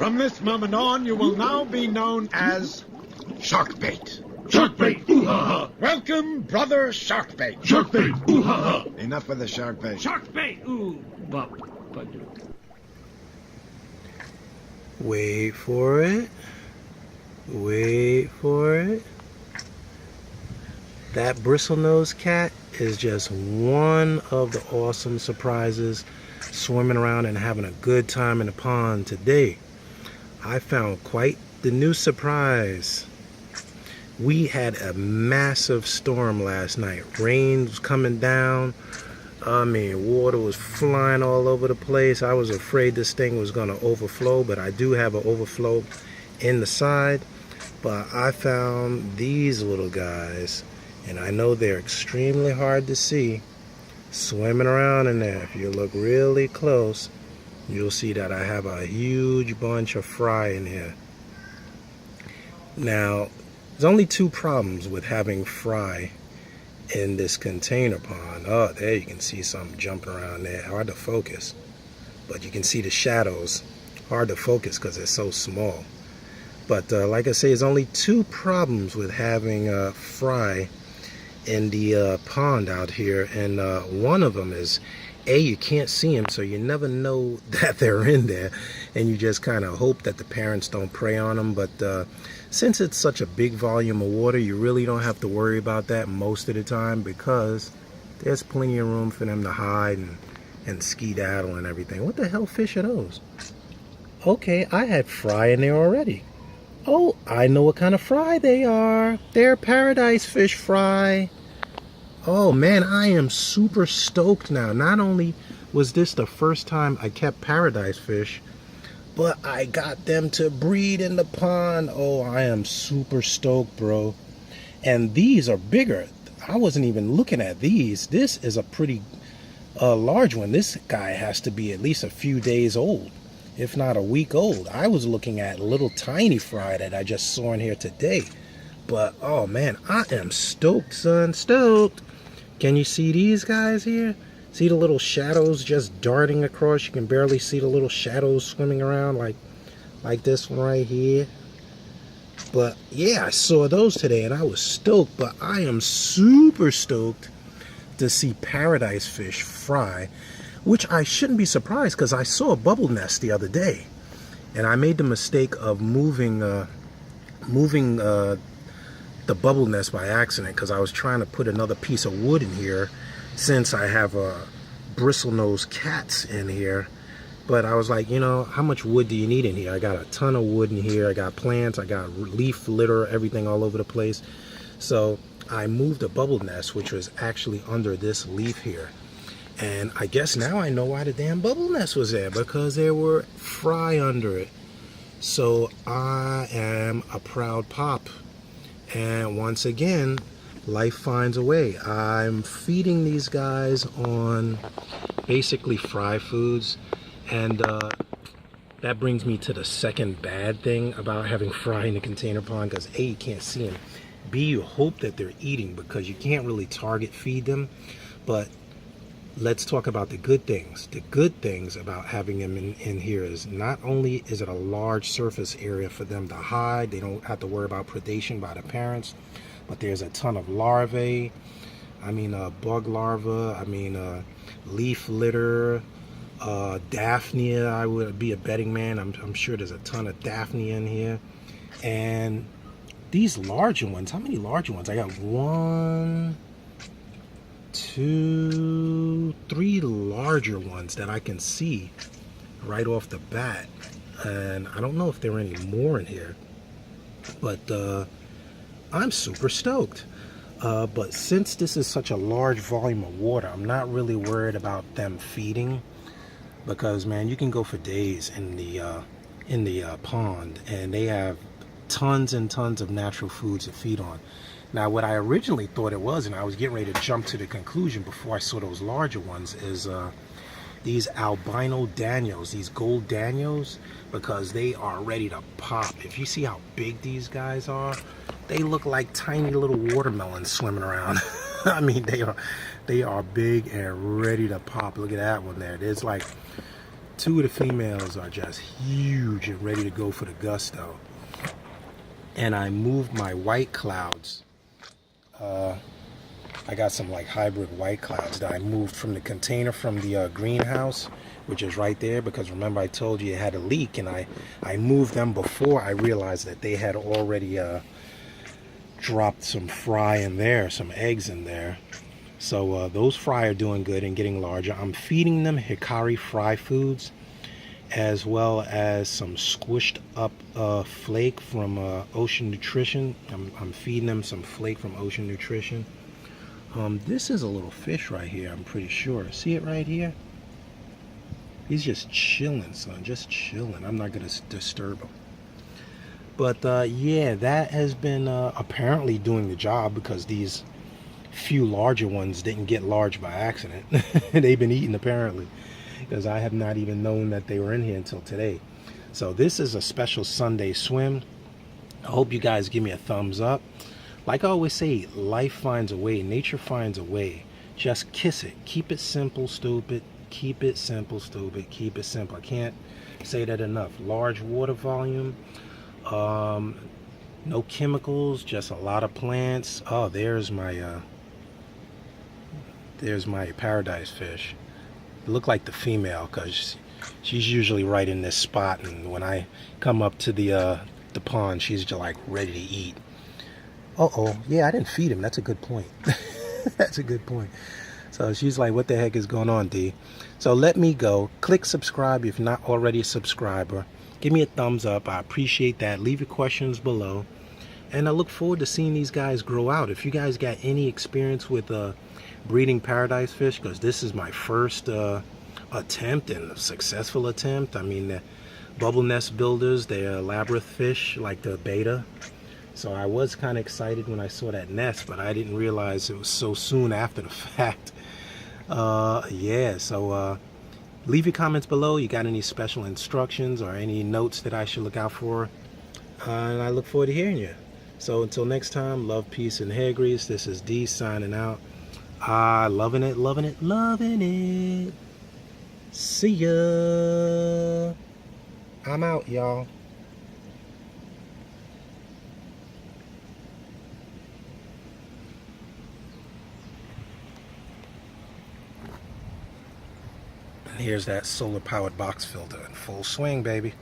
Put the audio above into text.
From this moment on, you will now be known as Sharkbait. Sharkbait! Ooh-ha-ha! Welcome, brother Sharkbait. Sharkbait! Ooh-ha-ha! Enough with the Sharkbait. Sharkbait! Ooh! But... Wait for it. Wait for it. That bristlenose cat is just one of the awesome surprises swimming around and having a good time in the pond today. I found quite the new surprise. We had a massive storm last night. Rain was coming down. I mean, water was flying all over the place. I was afraid this thing was going to overflow, but I do have an overflow in the side. But I found these little guys, and I know they're extremely hard to see, swimming around in there. If you look really close, you'll see that I have a huge bunch of fry in here. Now, there's only two problems with having fry in this container pond. Oh, there you can see some jumping around there. Hard to focus, but you can see the shadows. Hard to focus because they're so small. But like I say, there's only two problems with having fry in the pond out here, and one of them is you can't see them, so you never know that they're in there, and you just kind of hope that the parents don't prey on them. But since it's such a big volume of water, you really don't have to worry about that most of the time, because there's plenty of room for them to hide and skedaddle and everything. What the hell fish are those? Okay, I had fry in there already. Oh, I know what kind of fry they are. They're paradise fish fry. Oh man, I am super stoked now. Not only was this the first time I kept paradise fish, but I got them to breed in the pond. Oh, I am super stoked, bro. And these are bigger. I wasn't even looking at these. This is a pretty large one. This guy has to be at least a few days old, if not a week old. I was looking at little tiny fry that I just saw in here today. But oh man, I am stoked, son, stoked. Can you see these guys here? See the little shadows just darting across? You can barely see the little shadows swimming around like this one right here. But yeah, I saw those today and I was stoked. But I am super stoked to see paradise fish fry, which I shouldn't be surprised, because I saw a bubble nest the other day, and I made the mistake of moving the bubble nest by accident, because I was trying to put another piece of wood in here since I have bristlenose cats in here. But I was like, you know, how much wood do you need in here? I got a ton of wood in here. I got plants, I got leaf litter, everything all over the place. So I moved the bubble nest, which was actually under this leaf here. And I guess now I know why the damn bubble nest was there, because there were fry under it. So I am a proud pop. And once again, life finds a way. I'm feeding these guys on basically fry foods. And that brings me to the second bad thing about having fry in the container pond, because A, you can't see them. B, you hope that they're eating, because you can't really target feed them. But let's talk about the good things. The good things about having them in here is, not only is it a large surface area for them to hide, they don't have to worry about predation by the parents, but there's a ton of larvae. I mean, bug larvae, I mean, leaf litter, Daphnia. I would be a betting man. I'm sure there's a ton of Daphnia in here. And these larger ones, how many larger ones? I got 1, 2, 3 larger ones that I can see right off the bat, and I don't know if there are any more in here, but I'm super stoked. But since this is such a large volume of water, I'm not really worried about them feeding, because man, you can go for days in the pond, and they have tons and tons of natural foods to feed on. Now, what I originally thought it was, and I was getting ready to jump to the conclusion before I saw those larger ones, is these albino Danios, these gold Danios, because they are ready to pop. If you see how big these guys are, they look like tiny little watermelons swimming around. I mean, they are big and ready to pop. Look at that one there. There's like two of the females are just huge and ready to go for the gusto. And I moved my white clouds. I got some like hybrid white clouds that I moved from the container from the greenhouse, which is right there, because remember I told you it had a leak, and I moved them before I realized that they had already dropped some fry in there, some eggs in there. So those fry are doing good and getting larger. I'm feeding them Hikari fry foods, as well as some squished up flake from Ocean Nutrition. I'm feeding them some flake from Ocean Nutrition. This is a little fish right here, I'm pretty sure. See it right here? He's just chilling, son, just chilling. I'm not gonna disturb him. But yeah, that has been apparently doing the job, because these few larger ones didn't get large by accident. They've been eaten apparently, because I have not even known that they were in here until today. So this is a special Sunday swim. I hope you guys give me a thumbs up. Like I always say, life finds a way, nature finds a way. Just kiss it. Keep it simple, stupid. Keep it simple, stupid. Keep it simple. I can't say that enough. Large water volume, no chemicals, just a lot of plants. Oh, there's my paradise fish. It looked like the female, because she's usually right in this spot, and when I come up to the pond, she's just like ready to eat. Uh-oh, yeah, I didn't feed him. That's a good point. That's a good point. So she's like, what the heck is going on, D? So let me go. Click subscribe if you're not already a subscriber. Give me a thumbs up. I appreciate that. Leave your questions below. And I look forward to seeing these guys grow out. If you guys got any experience with breeding paradise fish, because this is my first attempt, and a successful attempt. I mean, the bubble nest builders, they're labyrinth fish, like the beta. So I was kind of excited when I saw that nest, but I didn't realize it was so soon after the fact. Yeah, so leave your comments below. You got any special instructions or any notes that I should look out for? And I look forward to hearing you. So until next time, love, peace, and hair grease. This is D signing out. Loving it, loving it, loving it. See ya. I'm out, y'all. Here's that solar powered box filter in full swing, baby.